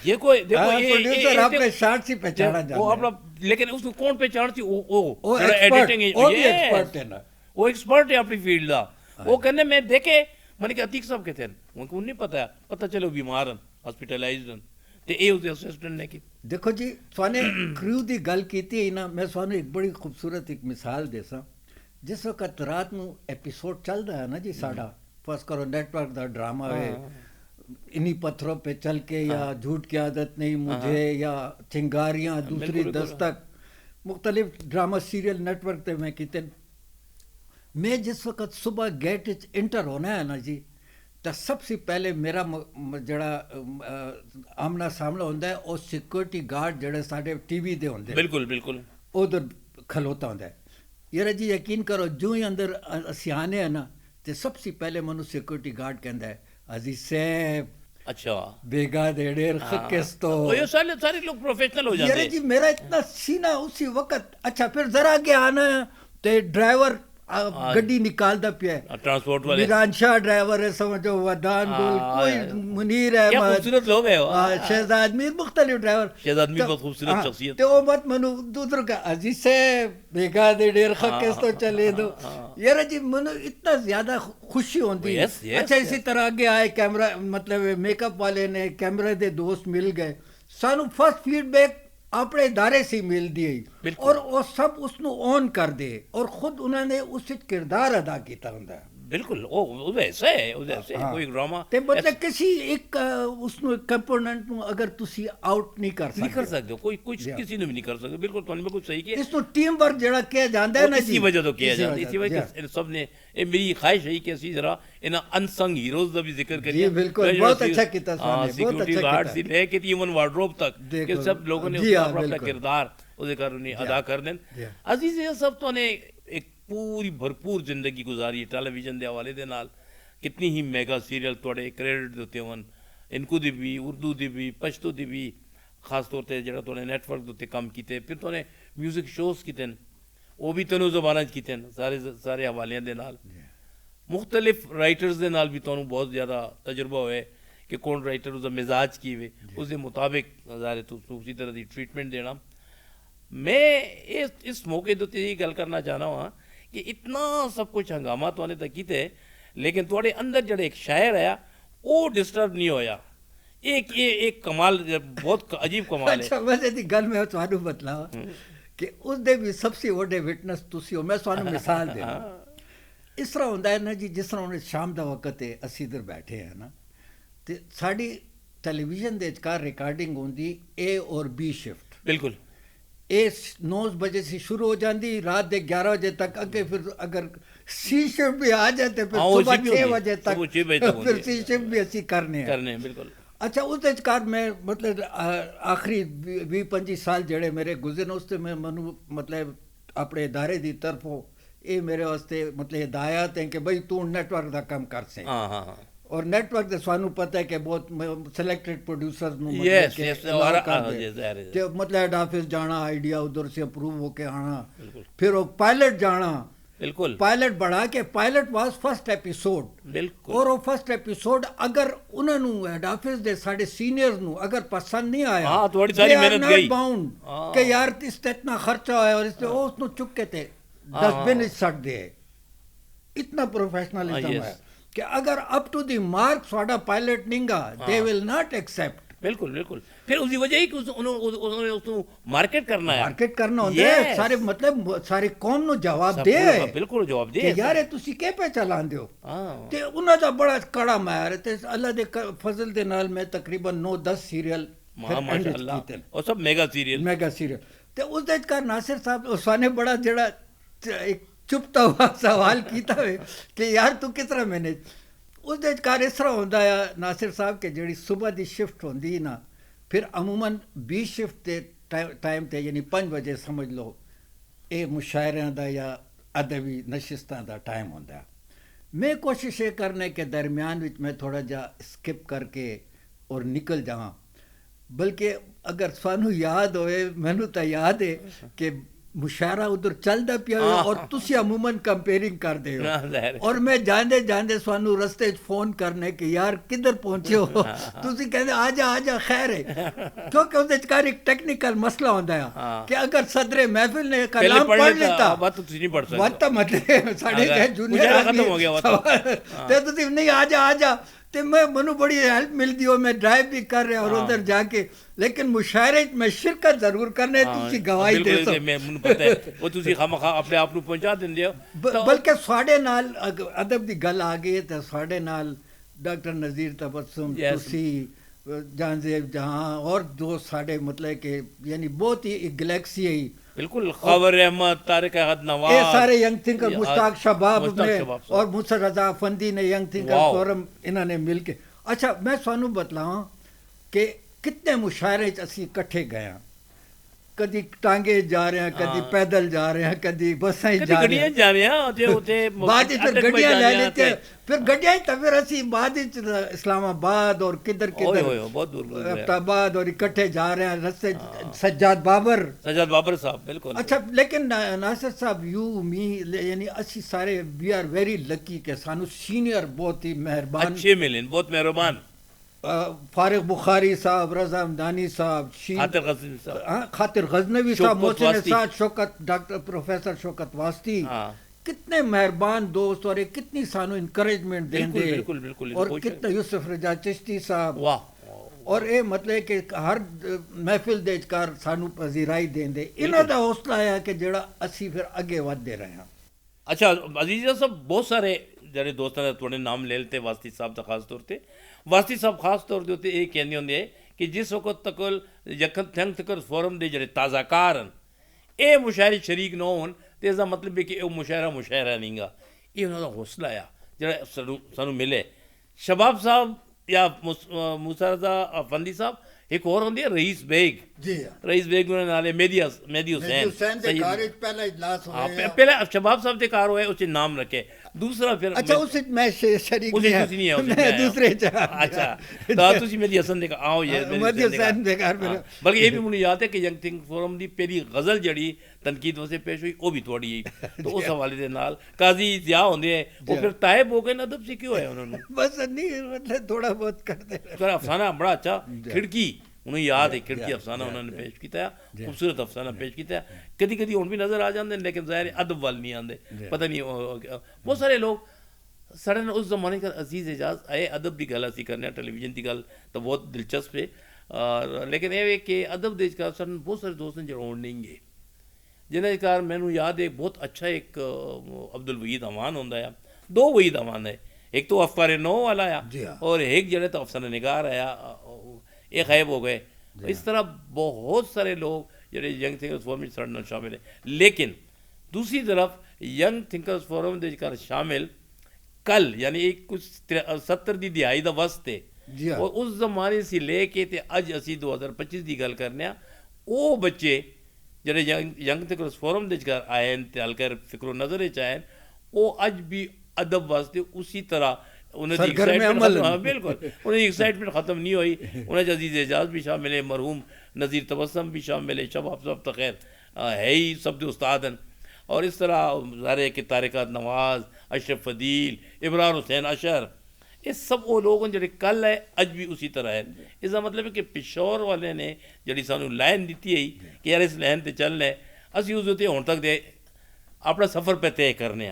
ये कोई देखो हाँ, ये प्रोड्यूसर आपने शार्ट से पहचाना वो जाता अपना लेकिन उसको कौन पहचान थी वो एक्सपर्ट एडिटिंग वो भी एक्सपर्ट है ना वो एक्सपर्ट है अपनी फील्ड का वो कहने मैं देखे मैंने कहा अतीक साहब कहते हैं उनको नहीं पता चलो बीमार हैं हॉस्पिटलाइज्ड हैं ਤੇ ਇਹ ਉਹਦੇ ਅਸਿਸਟੈਂਟ ਨੇ ਕੀ ਦੇਖੋ ਜੀ ਤੁਹਾਨੂੰ ਕਰੂ ਦੀ ਗੱਲ ਕੀਤੀ ਹੈ ਨਾ ਮੈਂ ਤੁਹਾਨੂੰ ਇੱਕ ਬੜੀ ਖੂਬਸੂਰਤ ਇੱਕ ਮਿਸਾਲ ਦੇਸਾਂ ਜਿਸ ਵਕਤ ਰਾਤ ਨੂੰ ਐਪੀਸੋਡ ਚੱਲਦਾ ਹੈ ਨਾ ਜੀ ਸਾਡਾ ਫਸਟ ਕਰੋ ਨੈਟਵਰਕ ਦਾ ਡਰਾਮਾ ਹੈ इन्हीं पत्थरों पे चल के या झूठ की आदत नहीं मुझे या चिंगारियाँ दूसरी दस्तक मुख्तलिफ ड्रामा सीरियल नेटवर्क पे मैं किते मैं जिस वक्त सुबह गेट इंटर होना है ना जी तो सबसे पहले मेरा जड़ा आमना सामना होता है और सिक्योरिटी गार्ड जड़े साढ़े टीवी दे होंगे बिल्कुल बिल्कुल उधर खलोता होता है यार जी यकीन करो जो ही अंदर असी आने हैं ना तो सबसे पहले मनु सिक्योरिटी गार्ड कहता है अजी साहब अच्छा बेगा दे डेर खकेस तो ये सारे लोग प्रोफेशनल हो जाते यार जी मेरा इतना सीना उसी वक्त अच्छा फिर जरा आगे आना ते ड्राइवर गड्डी निकालता पिया है ट्रांसपोर्ट वाले मीरानशाह ड्राइवर है समझो वदान गुल कोई मुनीर है क्या खूबसूरत लोग हैं शहजाद मीर मुख्तलिफ ड्राइवर शहजाद मीर बहुत खूबसूरत शख्सियत तो वो मत मनु दूसरों का अजीज से बेगा दे डेर खकेस तो चले दो यार जी मनु इतना ज्यादा खुशी होती है अच्छा इसी तरह आगे आए कैमरा मतलब मेकअप वाले ने कैमरे दे दोस्त मिल गए सानू फर्स्ट फीडबैक अपने इदारे से मिल दी और वो सब उसनु ऑन कर दे और खुद उन्होंने उस किरदार अदा किया होंगे बिल्कुल वो वैसा है कोई ड्रामा ते मतलब किसी एक उसनु कंपोनेंट नु अगर तुसी आउट नहीं कर सकते कोई कुछ किसी ने भी नहीं कर सकते बिल्कुल तुमने बिल्कुल सही किया इसनु टीम वर्क जड़ा किया जांदा है ना इसी वजह तो किया जाता है इसी वजह सब ने ये मेरी ख्वाहिश है कि ਅਸੀਂ जरा इन अनसंग हीरोज का भी जिक्र करिए जी बिल्कुल बहुत अच्छा किया आपने बहुत अच्छा गार्ड से लेके इवन वार्डरोब तक कि सब लोगों ने अपना किरदार ਉਹਦੇ ਕਾਰਨ ਅਦਾ ਕਰ ਦੇਣ ਅਜ਼ੀਜ਼ ਇਹ ਸਭ ਤੋਂ ਨੇ ਇੱਕ ਪੂਰੀ ਭਰਪੂਰ ਜ਼ਿੰਦਗੀ ਗੁਜ਼ਾਰੀ ਟੈਲੀਵਿਜ਼ਨ ਦੇ ਹਵਾਲੇ ਦੇ ਨਾਲ ਕਿੰਨੀ ਹੀ ਮੈਗਾ ਸੀਰੀਅਲ ਤੁਹਾਡੇ ਕ੍ਰੈਡਿਟ ਦੇ ਉੱਤੇ ਹੋਣ ਇਨਕੂ ਦੀ ਵੀ ਉਰਦੂ ਦੀ ਵੀ ਪਸ਼ਤੂ ਦੀ ਵੀ ਖਾਸ ਤੌਰ ਤੇ ਜਿਹੜਾ ਤੁਹਾਡੇ ਨੈਟਵਰਕ ਦੇ ਉੱਤੇ ਕੰਮ ਕੀਤੇ ਫਿਰ ਤੁਹਾਡੇ ਮਿਊਜ਼ਿਕ ਸ਼ੋਜ਼ ਕੀਤੇ ਉਹ ਵੀ ਤੈਨੂੰ ਜ਼ਬਾਨਾਂ 'ਚ ਕੀਤੇ ਸਾਰੇ ਹਵਾਲਿਆਂ ਦੇ ਨਾਲ ਮੁxtਲਿਫ ਰਾਈਟਰਸ ਦੇ ਨਾਲ ਵੀ ਤੁਹਾਨੂੰ ਬਹੁਤ ਜ਼ਿਆਦਾ ਤਜਰਬਾ ਹੋਇਆ ਕਿ ਕੌਣ ਰਾਈਟਰ ਉਹਦਾ ਮਿਜ਼ਾਜ ਕੀ ਵੇ ਉਸ ਦੇ ਮੁਤਾਬਿਕ ਜ਼ਾਰੇ ਤੁਸੀਂ ਉਸੇ ਤਰ੍ਹਾਂ ਦੀ ਟ੍ਰੀਟਮੈਂਟ ਦੇਣਾ मैं इस मौके तो यही गल करना चाहना हाँ कि इतना सब कुछ हंगामा तो तक किते लेकिन थोड़े अंदर जड़े एक शायर है वो डिस्टर्ब नहीं होया एक कमाल बहुत अजीब कमाल है अच्छा वैसे दी गल मैं ਤੁਹਾਨੂੰ ਬਤਲਾਵਾਂ ਕਿ ਉਸ ਦੇ ਵੀ ਸਭਸੇ ਵੱਡੇ ਵਿਟਨੈਸ ਤੁਸੀਂ ਹੋ ਮੈਂ ਤੁਹਾਨੂੰ ਮਿਸਾਲ ਦੇਣਾ ਇਸ ਤਰ੍ਹਾਂ ਹੁੰਦਾ ਹੈ ਨਾ ਜੀ ਜਿਸ ਤਰ੍ਹਾਂ ਹੁਣ ਸ਼ਾਮ ਦਾ ਵਕਤ ਹੈ ਅਸੀਂ ਇਧਰ ਬੈਠੇ ਹਾਂ ਨਾ ਤੇ ਸਾਡੀ ਟੈਲੀਵਿਜ਼ਨ ਦੇ ਵਿਚਕਾਰ ਰਿਕਾਰਡਿੰਗ ਹੁੰਦੀ A और B शिफ्ट बिल्कुल ए 9 बजे से शुरू हो जाती रात के 11 बजे तक अगे फिर अगर सी शिफ्ट भी आ जाते फिर सुबह 6 बजे तक फिर सी शिफ्ट भी असी करने बिल्कुल अच्छा उस कार मैं मतलब आखिरी 20-25 साल जड़े मेरे गुजरे उससे मैं मनु मतलब अपने इदारे की तरफों ये मेरे वास्ते मतलब हिदायत है कि भाई तू नेटवर्क का काम कर से और नेटवर्क ਦੇ ਸਾਨੂੰ ਪਤਾ ਹੈ ਕਿ ਬਹੁਤ ਸਿਲੈਕਟਡ प्रोड्यूसर्स ਨੂੰ मतलब हेड ऑफिस जाना आइडिया उधर से अप्रूव होके आना फिर वो पायलट जाना बिल्कुल पायलट बढ़ा के पायलट वाज फर्स्ट एपिसोड बिल्कुल और वो फर्स्ट एपिसोड अगर उन्होंने हेड ऑफिस दे साडे सीनियर्स नु अगर पसंद नहीं आया हां थोड़ी सारी मेहनत गई बाउंड कि यार इस इतना खर्चा है और इससे उसनु चुक के थे डस्टबिन इस सट दे इतना प्रोफेशनलिज्म है कि अगर अप टू द मार्क साडा पायलट नहींगा दे विल नॉट एक्सेप्ट बिल्कुल बिल्कुल फिर उसकी वजह ही कि उन्होंने उसको मार्केट करना है मार्केट करना होंदा है Yes. सारे मतलब सारी कौम ਨੂੰ ਜਵਾਬ सब ਦੇ पूरा- बिल्कुल जवाब दे ਕਿ ਯਾਰ ਇਹ ਤੁਸੀਂ ਕਿਹ ਪੇ ਚਲਾਉਂਦੇ ਹੋ हाँ ਤੇ ਉਹਨਾਂ ਦਾ ਬੜਾ ਕੜਾ ਮਾਰ ਤੇ ਅੱਲਾ ਦੇ ਫਜ਼ਲ ਦੇ ਨਾਲ ਮੈਂ ਤਕਰੀਬਨ 9-10 ਸੀਰੀਅਲ हाँ माशाल्लाह और सब मेगा सीरियल ਮੈਗਾ ਸੀਰੀਅਲ ਤੇ ਉਸ ਦੇ ਵਿਚਕਾਰ ਨਾਸਿਰ ਸਾਹਿਬ ਉਸਨੇ ਬੜਾ ਜਿਹੜਾ ਇੱਕ ਚੁਪਤਾ ਹੁਆ ਸਵਾਲ ਕੀਤਾ ਵੇ ਕਿ ਯਾਰ ਤੂੰ ਕਿਸ ਤਰ੍ਹਾਂ ਮੈਨੇਜ ਉਸ ਦੇ ਵਿਚਕਾਰ ਇਸ ਤਰ੍ਹਾਂ ਹੁੰਦਾ ਆ ਨਾਸਿਰ ਸਾਹਿਬ ਕਿ ਜਿਹੜੀ ਸਵੇਰ ਦੀ ਸ਼ਿਫਟ ਹੁੰਦੀ ਨਾ ਫਿਰ ਅਮੂਮਨ 20 ਸ਼ਿਫਟ ਦੇ ਟਾਈਮ ਤੇ ਯਾਨੀ 5 ਵਜੇ ਸਮਝ ਲਓ ਇਹ ਮੁਸ਼ਾਇਰਿਆਂ ਦਾ ਜਾਂ ਅਦਬੀ ਨਸ਼ਿਸਤਾਂ ਦਾ ਟਾਈਮ ਹੁੰਦਾ ਮੈਂ ਕੋਸ਼ਿਸ਼ ਇਹ ਕਰਨੇ ਕਿ ਦਰਮਿਆਨ ਵਿੱਚ ਮੈਂ ਥੋੜਾ ਜਿਹਾ ਸਕਿਪ ਕਰਕੇ ਔਰ ਨਿਕਲ ਜਾਵਾਂ ਬਲਕਿ ਅਗਰ ਸਾਨੂੰ ਯਾਦ ਹੋਵੇ ਮੈਨੂੰ ਤਾਂ ਯਾਦ ਹੈ ਕਿ ਮੁਸ਼ਾਇਰਾ ਉਧਰ ਚੱਲਦਾ ਪਿਆ ਹੋਇਆ ਔਰ ਤੁਸੀਂ ਅਮੂਮਨ ਕੰਪੇਅਰਿੰਗ ਕਰਦੇ ਹੋ हाँ, ज़ाहिर है। ਔਰ ਮੈਂ ਜਾਂਦੇ ਜਾਂਦੇ ਸਾਨੂੰ ਰਸਤੇ 'ਚ ਫੋਨ ਕਰਨੇ ਕਿ ਯਾਰ ਕਿੱਧਰ ਪਹੁੰਚੇ ਹੋ ਤੁਸੀਂ ਕਹਿੰਦੇ ਆ ਜਾ ਖੈਰ ਹੈ ਕਿਉਂਕਿ ਉਹਦੇ 'ਚ ਇੱਕ ਟੈਕਨੀਕਲ ਮਸਲਾ ਹੁੰਦਾ ਆ हाँ। ਕਿ ਅਗਰ ਸਦਰੇ ਮਹਿਫਿਲ ਨੇ पहले ਕਲਾਮ पढ़ ਪੜ੍ਹ लेता ਲਿੱਤਾ बात तो तुझे नहीं पढ़ सकते ਵੱਤ ਤਾਂ ਮਤਲਬ ਸਾਡੇ हाँ, ਜੇ ਜੂਨੀਅਰ मुशायरा खत्म हो गया, वक्त। ਤੇ ਤੁਸੀਂ ਨਹੀਂ ਆ ਜਾ ਤੇ ਮੈਨੂੰ ਬੜੀ ਹੈਲਪ ਮਿਲਦੀ ਹੋ ਮੈਂ ਡਰਾਈਵ ਵੀ ਕਰ ਰਿਹਾ ਔਰ ਉਧਰ ਜਾ ਕੇ ਲੇਕਿਨ ਮੁਸ਼ਾਇਰੇ 'ਚ ਮੈਂ ਸ਼ਿਰਕਤ ਜ਼ਰੂਰ ਕਰਨੇ ਤੁਸੀਂ ਗਵਾਹੀ ਦੇ ਬਿਲਕੁਲ, ਸੋ ਮੈਨੂੰ ਪਤਾ ਹੈ ਉਹ ਤੁਸੀਂ ਖਾਮਖਾ ਆਪਣੇ ਆਪ ਨੂੰ ਪਹੁੰਚਾ ਦਿੰਦੇ ਹੋ ਤਾਂ ਬਲਕਿ ਸਾਡੇ ਨਾਲ ਅਦਬ ਦੀ ਗੱਲ ਆ ਗਈ ਤਾਂ ਸਾਡੇ ਨਾਲ ਡਾਕਟਰ ਨਜ਼ੀਰ ਤਬਸਮ Yes. ਤੁਸੀਂ ਜਾਨਜ਼ੇਬ ਜਹਾਂ ਔਰ ਦੋਸਤ ਸਾਡੇ ਮਤਲਬ ਕਿ ਯਾਨੀ ਬਹੁਤ ਹੀ ਇੱਕ ਗੈਲੈਕਸੀ ਹੈ बिल्कुल खबर अहमद तारिक अहद नवाज ये सारे यंग थिंकर ये मुश्ताक शबाब मुश्ताक ने शबाब साहब। और मुसा रजा फंदी ने यंग थिंकर वाओ। फोरम इन्होंने मिल के अच्छा मैं सानू बतलावां कि कितने मुशायरे च असी इकट्ठे गए हैं कदी टांगे जा रहे हैं कदी हाँ। पैदल जा रहे हैं कदी बसें कभी जा रहे गड्डियां हैं जा रहे हैं ते उते बाद में फिर अटक गड्डियां पे ले जा रहे लेते हैं हैं फिर गड्डियां ही तो फिर असी बाद में इस्लामाबाद और किधर ओए किधर ओए बहुत दूर गुजरे हैं। अफ्ताबाद और इकट्ठे जा रहे हैं रस्ते सज्जाद बाबर सज्जाद बाबर साहब बिल्कुल अच्छा लेकिन नासिर साहब यू मी यानी असी सारे वी आर वेरी लकी के सानू सीनियर बहुत ही मेहरबान अच्छे मिले बहुत मेहरबान फारिक बुखारी साहब रजा हमदानी साहब खातिर गजनी साहब खातिर गजनवी साहब शौकत मोहसिन वास्ती। साहब शौकत डॉक्टर प्रोफेसर शौकत वास्ती हाँ कितने मेहरबान दोस्त और ये कितनी सानू इंकरेजमेंट बिल्कुल, देंगे बिल्कुल, बिल्कुल, और कोई कितना यूसुफ रजा चिश्ती साहब वाह और ये मतलब कि हर महफिल ਦੇ ਵਿਚਕਾਰ ਸਾਨੂੰ ਪਜ਼ੀਰਾਈ ਦੇਂਦੇ ਇਹਨਾਂ ਦਾ ਹੌਸਲਾ ਹੈ ਕਿ ਜਿਹੜਾ ਅਸੀਂ ਫਿਰ ਅੱਗੇ ਵਧਦੇ ਰਹੇ ਹਾਂ अच्छा अजीजा साहब बहुत सारे ਜਿਹੜੇ ਦੋਸਤਾਂ ਦੇ ਤੁਹਾਡੇ ਨਾਮ ਲੈ ਲਤੇ ਵਾਸਤੀ ਸਾਹਿਬ ਦਾ ਖਾਸ ਤੌਰ ਤੇ ਵਾਸਤੀ ਸਾਹਿਬ ਖਾਸ ਤੌਰ ਦੇ ਉੱਤੇ ਇਹ ਕਹਿੰਦੇ ਹੁੰਦੇ ਕਿ ਜਿਸ ਵਕਤ ਤੱਕ ਯਕਨ ਥੰਗ ਤੱਕ ਫੋਰਮ ਦੇ ਜਿਹੜੇ ਤਾਜ਼ਾਕਾਰ ਹਨ ਇਹ ਮੁਸ਼ਾਇਰੇ ਸ਼ਰੀਕ ਨਾ ਹੋਣ ਤੇ ਇਸ ਦਾ ਮਤਲਬ ਹੈ ਕਿ ਉਹ ਮੁਸ਼ਾਇਰਾ ਨਹੀਂਗਾ ਇਹ ਉਹਨਾਂ ਦਾ ਹੌਸਲਾ ਆ ਜਿਹੜਾ ਸਾਨੂੰ ਮਿਲੇ ਸ਼ਬਾਬ ਸਾਹਿਬ ਜਾਂ ਮੂਸਾ ਰਜ਼ਾ ਫੰਦੀ ਸਾਹਿਬ ਇੱਕ ਹੋਰ ਹੁੰਦੀ ਹੈ ਰਈਸ ਬੇਗ ਜੀ ਰਈਸ ਬੇਗ ਉਹਨਾਂ ਨਾਲੇ ਮਹਿਦੀ ਹੁਸੈਨ ਹੁਸੈਨ ਦੇ ਸਈਦ- ਘਰ ਵਿੱਚ ਪਹਿਲਾ ਇਜਲਾਸ हाँ ਹੋਇਆ पहले शबाब साहब के कार हुए उसे नाम रखे दूसरा फिर अच्छा उस मैं शरीक उसी नहीं कुछ नहीं है उसी मैं में आया। दूसरे अच्छा तो आप तुसी मेरी हसन देखा आओ ये मेरी मधी हसन हुसैन दे घर मेरे- हाँ, बल्कि ये भी मुझे याद है कि यंग थिंक फोरम दी पहली गजल जड़ी तनकीद वसे पेश हुई वो भी थोड़ी ही तो उस हवाले दे नाल काजी जिया होंदे हैं वो फिर तायब हो गए ना अदब से क्यों है उन्होंने बस नहीं मतलब थोड़ा बहुत करते रहे। फिर अफसाना बड़ा अच्छा खिड़की उन्हें याद है खिड़की अफसाना उन्होंने पेश किया खूबसूरत अफसाना पेश किया कदी कदी हुण भी नजर आ जाते हैं लेकिन ज़ाहिर है अदब वाल नहीं आते पता नहीं बहुत सारे लोग साढ़े उस जमाने का अजीज़ एजाज आए अदब की गल असी करने टेलीविजन की गल तो बहुत दिलचस्प है और लेकिन ये है कि अदब दे साढ़े बहुत सारे दोस्त जो होने नहीं गए जिन्हें कार मैनू याद है बहुत अच्छा एक अब्दुल वहीद अमान होंदा है दो वहीद अमान है एक तो अफकार नो वाला आया जी हाँ। और एक जड़े तो अफसाना निगार आया ये गायब हो गए इस तरह बहुत सारे लोग जड़े यंग थिंकर्स फोरम में सड़ना शामिल है लेकिन दूसरी तरफ यंग थिंकर्स फोरम दे शामिल कल यानी एक कुछ 70 ਦੀ ਦਿਹਾਈ ਦਾ ਵਸਤ ਹੈ जी हाँ। और उस जमाने से लेके ते अज असी 2025 ਦੀ ਗੱਲ ਕਰਨੇ ਆ ਉਹ ਬੱਚੇ ਜਿਹੜੇ ਯੰਗ थिंकर्स फोरम ਦੇ ਵਿਚਕਾਰ ਆਏ ਨੇ ਤੇ ਹਲਕਰ ਫਿਕਰੋ ਨਜ਼ਰ ਵਿੱਚ ਆਏ ਨੇ, ਉਹ ਅੱਜ ਵੀ ਅਦਬ ਵਾਸਤੇ ਉसी तरह उन्हें सरगर्म अमल हाँ बिल्कुल उन्हें एक्साइटमेंट ख़त्म नहीं हुई उन्हें अजीज़ एजाज भी शामिल है मरहूम नज़ीर तबस्सम भी शामिल है शबाब साहब तो खैर है ही सब उस्ताद हैं और इस तरह ज़ाहिर है कि तारिकात नवाज अशरफ फदील इमरान हुसैन अशर ये सब वो लोग हैं जो कल है अज भी उसी तरह है इसका मतलब है कि पिशौर वाले ने जी सानू लाइन दी है कि यार इस लाइन पर चलना है असी उस उत्ते हुण तक दे अपना सफ़र पे तय करने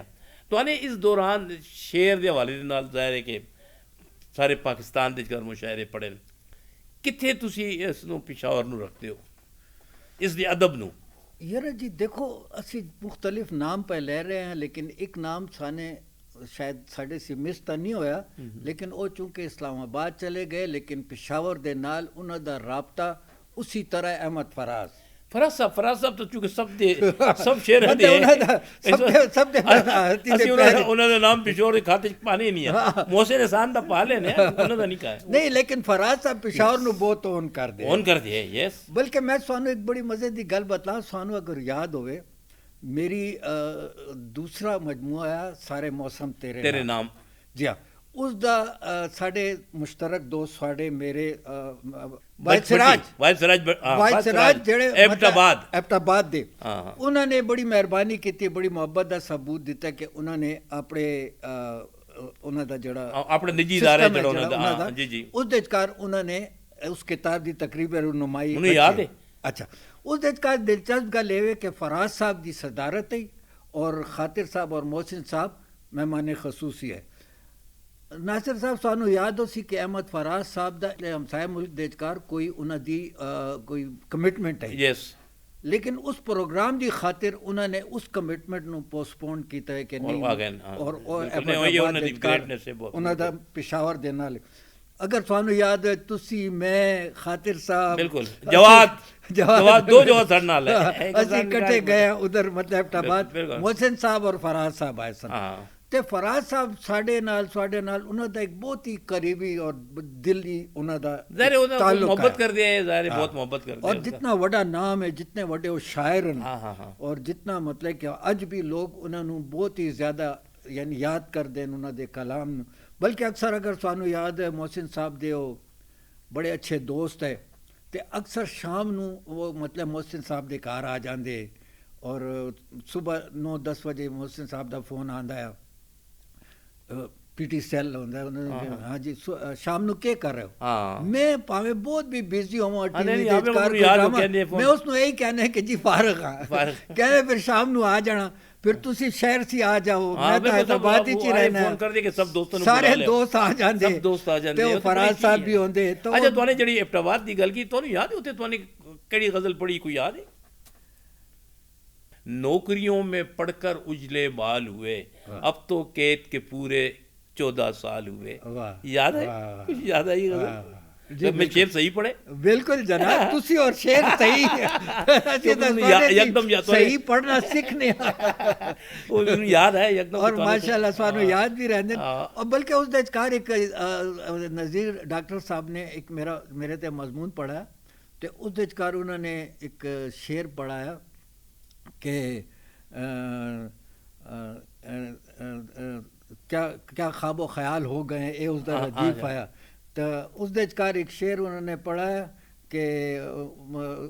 ਤੁਹਾਨੇ ਇਸ ਦੌਰਾਨ ਸ਼ੇਰ ਦੇ ਹਵਾਲੇ ਦੇ ਨਾਲ ਜ਼ਾਹਿਰ ਹੈ ਕਿ ਸਾਰੇ ਪਾਕਿਸਤਾਨ ਦੇ ਜਗਰ ਮੁਸ਼ਾਇਰੇ ਪੜ੍ਹੇ ਨੇ, ਕਿੱਥੇ ਤੁਸੀਂ ਇਸ ਨੂੰ ਪਿਸ਼ਾਵਰ ਨੂੰ ਰੱਖਦੇ ਹੋ, ਇਸ ਦੇ ਅਦਬ ਨੂੰ? ਯਾਰ ਜੀ ਦੇਖੋ ਅਸੀਂ ਮੁxtਲਿਫ ਨਾਮ ਪੈ ਲੈ ਰਹੇ ਹਾਂ, ਲੇਕਿਨ ਇੱਕ ਨਾਮ ਸਾਨੇ शायद साढ़े से मिस तो नहीं होया, लेकिन वो चूंकि इस्लामाबाद चले गए, लेकिन पेशावर दे नाल उन्हां दा राबता उसी तरह अहमद फराज साहब तो चूंकि सब शेर है ਉਹਨਾਂ ਦਾ ਨਾਮ ਪਿਸ਼ਾਵਰ ਦੇ ਖਾਤੇ 'ਚ ਪਾਣੀ ਨਹੀਂ ਹੈ, ਮੋਹਸਿਨ ਹਸਨ ਦਾ ਪਾ ਲੈਨੇ ਉਹਨਾਂ ਦਾ ਨਹੀਂ ਕਹਾ ਨਹੀਂ, ਲੇਕਿਨ ਫਰਾਜ਼ ਸਾਹਿਬ ਪਿਸ਼ਾਵਰ ਨੂੰ ਬਹੁਤ ਔਨ ਕਰਦੇ ਹੈ। ਯੈਸ, ਬਲਕਿ ਮੈਂ ਤੁਹਾਨੂੰ ਇੱਕ ਬੜੀ ਮਜ਼ੇ ਦੀ ਗੱਲ ਬਤਲਾ, ਤੁਹਾਨੂੰ ਅਗਰ ਯਾਦ ਹੋਵੇ मेरी दूसरा मजमूआ है सारे मौसम तेरे नाम, जी हाँ, उसका साढ़े मुश्तरक दोस्त साढ़े मेरे वाहिद सिराज जेड़े एबटाबाद दे, उन्होंने बड़ी मेहरबानी की, बड़ी मुहब्बत का सबूत दिता कि उन्होंने अपने उन्होंने जड़ा अपने निजी इदारे जड़ा जी जी उस विचकार उन्होंने उस किताब की तकरीबन रुनुमाई, उन्हें याद है? अच्छा, उस विचकार दिलचस्प गल ये कि फराज साहब की सदारत है और खातिर साहब और मोहसिन साहब मेहमान खसूसी है। नासिर साहब सानू याद हो सी कि अहमद फराज साहब का हमसाए मुल्क दे विचकार कोई उन्हां दी कोई कमिटमेंट है, यस, लेकिन उस प्रोग्राम की खातिर उन्होंने उस कमिटमेंट नू पोस्टपोन किया है कि नहीं, और उन्होंने पेशावर दे नाल अगर थानू याद है तुसी मैं खातिर साहब बिल्कुल जवाद दो जवाद सर नाल है, ਅਸੀਂ ਇਕੱਠे ਗਏ ਉਧਰ ਮਤਲਬ ਐਬटाबाद, मोहसिन साहब और फराज साहब आए सन, ਤੇ ਫਰਾਜ਼ ਸਾਹਿਬ ਸਾਡੇ ਨਾਲ ਉਹਨਾਂ ਦਾ ਇੱਕ ਬਹੁਤ ਹੀ ਕਰੀਬੀ ਔਰ ਦਿਲੀ ਉਹਨਾਂ ਦਾ ਤਾਲੁਕ ਮੁਹੱਬਤ ਕਰਦੇ ਹੈ, ਜ਼ਾਹਿਰ ਬਹੁਤ ਮੁਹੱਬਤ ਕਰਦੇ और जितना बड़ा नाम है, जितने बड़े वो शायर हैं, और जितना मतलब कि अज भी लोग उन्होंने बहुत ही ज़्यादा यानी याद करते हैं उन्होंने कलाम, बल्कि अक्सर अगर सानू याद है मोहसिन साहब दे वो बड़े अच्छे दोस्त है, तो अक्सर शाम नू वो मतलब मोहसिन साहब दे घर आ जाते, और सुबह 9-10 बजे मोहसिन साहब का फोन आता है, पीटी सैल होंदा है, हाँ जी शाम नू क्या कर रहे हो, मैं भावे बहुत भी बिजी होवां मैं उसनू यही कहना है कि जी फारग हाँ, कहने फिर शाम नू आ जाना, फिर तुसी शहर से आ जाओ, मैं तो हैदराबाद ही रहना है, कर दे कि सब दोस्तों सारे दोस्त आ जाते, ते वो फराज साहब भी होंदे। तो अच्छा तुहाने जेड़ी एबटाबाद दी गल की तुहानू याद है उत्थे तुहाने केड़ी गजल पढ़ी, कोई याद है? नौकरियों में पढ़कर उजले बाल हुए, अब तो कैद के पूरे 14 साल हुए, याद है? कुछ याद आई गजल? जब मैं शेर सही पढ़े? बिल्कुल जनाब, तुसी और शेर सही एकदम सही पढ़ना सीखने वो याद है एकदम, और माशाल्लाह सानू याद भी रहंदे, और बल्कि उस विचकार एक नज़ीर डॉक्टर साहब ने एक मेरे ते मजमून पढ़ा, तो उस विचकार उन्होंने एक शेर पढ़ाया कि क्या क्या ख्वाबो ख्याल हो गए ए उसका रदीफ आया, तो उस विचकार एक शेर उन्होंने पढ़ा कि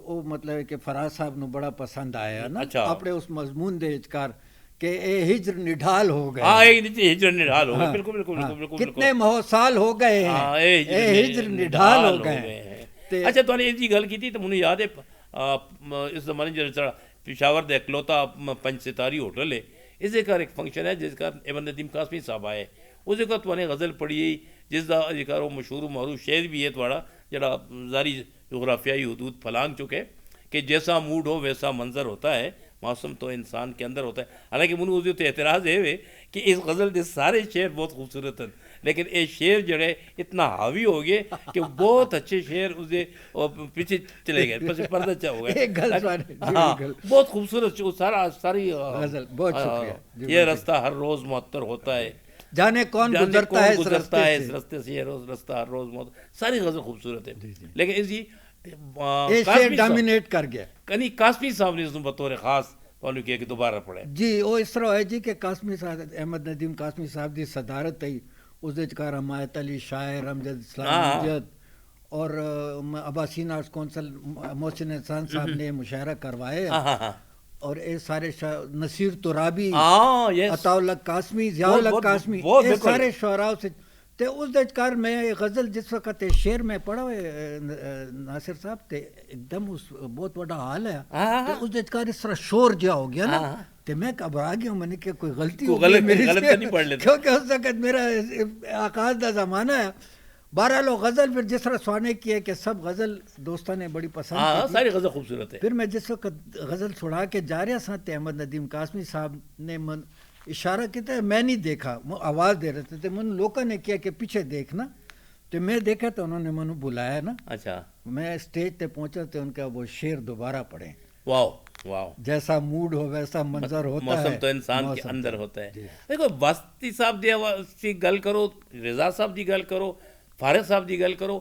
वो मतलब कि फराज साहब नू बड़ा पसंद आया ना, अपने उस मजमून दे विचकार कि ए हिजर निढाल हो गए, हिजर निढाल हो गए, बिल्कुल बिल्कुल कितने साल हो गए हैं, ए हिजर निढाल हो गए। अच्छा तुहाने इसकी गल की तो मुझे याद है इस जमाने जो पेशावर का इकलौता 5 सितारी होटल है, इसके घर एक फंक्शन है जिसका अहमद नदीम कासमी साहब आए, उस जगह तुहाने गज़ल पढ़ी जिसका जिक्र वो मशहूर मरूफ शेर भी है थोड़ा जरा जारी जोग्राफियाई हदूद फलांग चुके कि जैसा मूड हो वैसा मंजर होता है, मौसम तो इंसान के अंदर होता है। हालांकि मुझे उस तो एतराज़ है कि इस गज़ल के सारे शेर बहुत खूबसूरत हैं, लेकिन ये शेर जड़े इतना हावी हो गए कि बहुत अच्छे शेर उसके पीछे चले गए, बस पर्दा हो गए। हाँ बहुत खूबसूरत सारी गज़ल, बहुत शुक्रिया। ये रास्ता हर रोज़ मुअत्तर होता है, जाने कौन गुजरता है इस रास्ते से, ये रास्ता हर रोज़ मुअत्तर, सारी गज़ल खूबसूरत है। लेकिन इसी डोमिनेट कर गया कहीं कासमी साहब ने इसमें बतौर खास तो किया कि दोबारा पढ़े जी, वो इस तरह है जी कि कासमी साहब अहमद नदीम कासमी साहब की सदारत है, उस विचकार हमायत अली शायर, अमजद इस्लाम अमजद और अब्बासीन आर्ट्स कौंसल मोहसिन हसन साहब ने मुशायरा करवाए, और ये सारे नसीर तुराबी, अताउल्लाह कासमी, ज़ियाउल्लाह कासमी, ये सारे शुअराओं से। तो उस विचकार मैं गज़ल जिस वक्त शेर में पढ़ा नासिर साहब ते एकदम उस बहुत बड़ा हाल है, तो उस विचकार इस तरह शोर जहा हो गया ना, तो मैं घबरा गया, मैंने क्या कोई गलती कोई हो गई मेरी गलत से? तो नहीं पढ़ लेते? क्योंकि उस वक्त मेरा आकाश का ज़माना है। 12 लोग गज़ल, फिर जिस तरह स्वाने की है कि सब गज़ल दोस्तों ने बड़ी पसंद हाँ की हाँ, थी। सारी गज़ल खूबसूरत है। फिर मैं जिस वक्त गज़ल सुना के जा रहा था तो अहमद नदीम कासमी साहब ने मन इशारा किया है, मैं नहीं देखा, वो आवाज़ दे रहे थे, तो मन लोगों ने किया कि पीछे देखना, तो मैं देखा तो उन्होंने मनु बुलाया ना, अच्छा, मैं स्टेज पे पहुंचा तो उनका वो शेर दोबारा पढ़े। वाह वाह। जैसा मूड हो वैसा मंजर होता है, मौसम तो इंसान के मौसम अंदर तो- होता है। जी। देखो वास्ती साहब दी गल करो, रिजा साहब की गल करो, फारिग साहब की गल करो,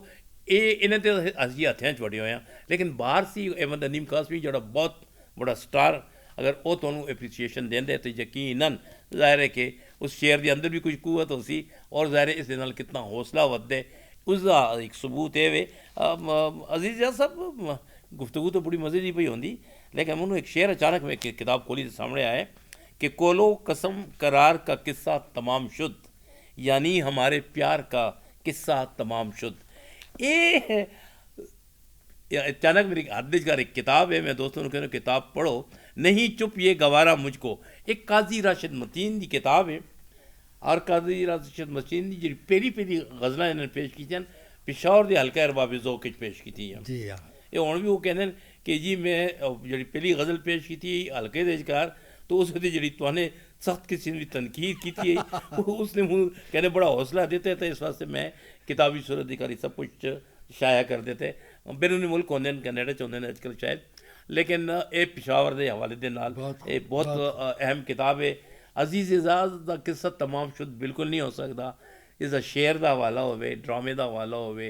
ये इन्हें तो असी हथियां च वड़े हुए हैं। लेकिन बाहर सी अहमद नदीम कासमी जो बहुत बड़ा स्टार, अगर वो तुहानू एप्रीसीएशन देंदे तो यकीनन ज़ाहिर है कि उस शेर के अंदर भी कुछ कुवत हो सी, और ज़ाहिर है इस दे नाल कितना हौसला वधे उसका एक सबूत है वे। अजीज़ साहब गुफ्तगू तो बड़ी मज़े की पई होंदी, लेकिन मैनू एक शेर अचानक में किताब खोली तो सामने आया कि कोलो कसम करार का किस्सा तमाम शुद्ध, यानी हमारे प्यार का किस्सा तमाम शुद्ध। ये अचानक मेरी हाथ का एक किताब है, मैं दोस्तों को कहना किताब पढ़ो, नहीं चुप ये गवारा मुझको, एक काजी राशिद मतीन की किताब है। और काजी राशिद मतीन की जी पहली पहली गज़ल इन्होंने पेश की थी पिशावर के हल्का अरबाब ज़ौक़ पेश की थी। जी हाँ, ये हुण भी वो कहते हैं कि जी मैं जी पहली गज़ल पेश की थी हल्के दे विचकार, तो उस वे जी तुहाने सख्त किस्म की तनकीद की थी, उसने मुँह कहने बड़ा हौसला देते थे, इस वास्ते मैं किताबी सूरत अधिकारी सब कुछ शाया कर देते। बैरूनी मुल्क होंदे न, कैनेडा च होंदे न अजकल शायद, लेकिन ये पिशावर के हवाले दे नाल ये बहुत अहम किताब है। अजीज़ एजाज का किस्सा तमाम शुद्ध बिल्कुल नहीं हो सकता, इसका शेर का हवाला होवे, ड्रामे का हवाला होवे,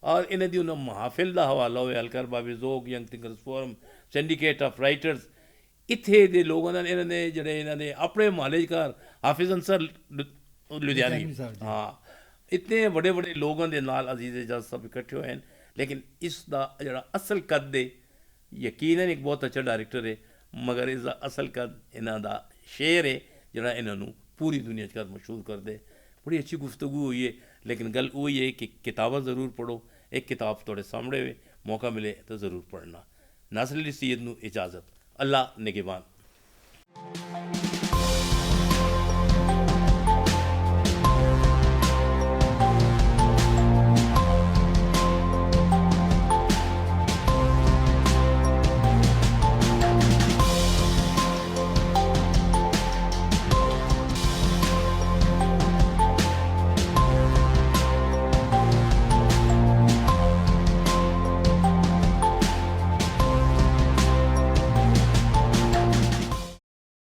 और इन्हें दी उन्हें महाफिल का हवाला होवे, Halqa Arbab Zauq, young thinkers forum, syndicate of writers, इत्थे दे लोगों ने इन्होंने जड़े इन्होंने अपने माले घर हाफिज अंसर लुधियानी, लुधियानी साहब जी। हाँ, इतने बड़े बड़े लोगों के नाल अजीज़ एजाज सब इकट्ठे हुए हैं। लेकिन इसका जड़ा असल कद है, यकीनन एक बहुत अच्छा डायरेक्टर है, मगर इसका असल कद इन्हों का शेर है जड़ा इन्हों पूरी दुनिया च मशहूर कर दे। बड़ी अच्छी गुफ्तगू हुई है, लेकिन गल वही है कि किताबें ज़रूर पढ़ो। एक किताब थोड़े सामने हुए, मौका मिले तो ज़रूर पढ़ना। नासिर अली सैयद नू इजाज़त, अल्लाह निगहबान।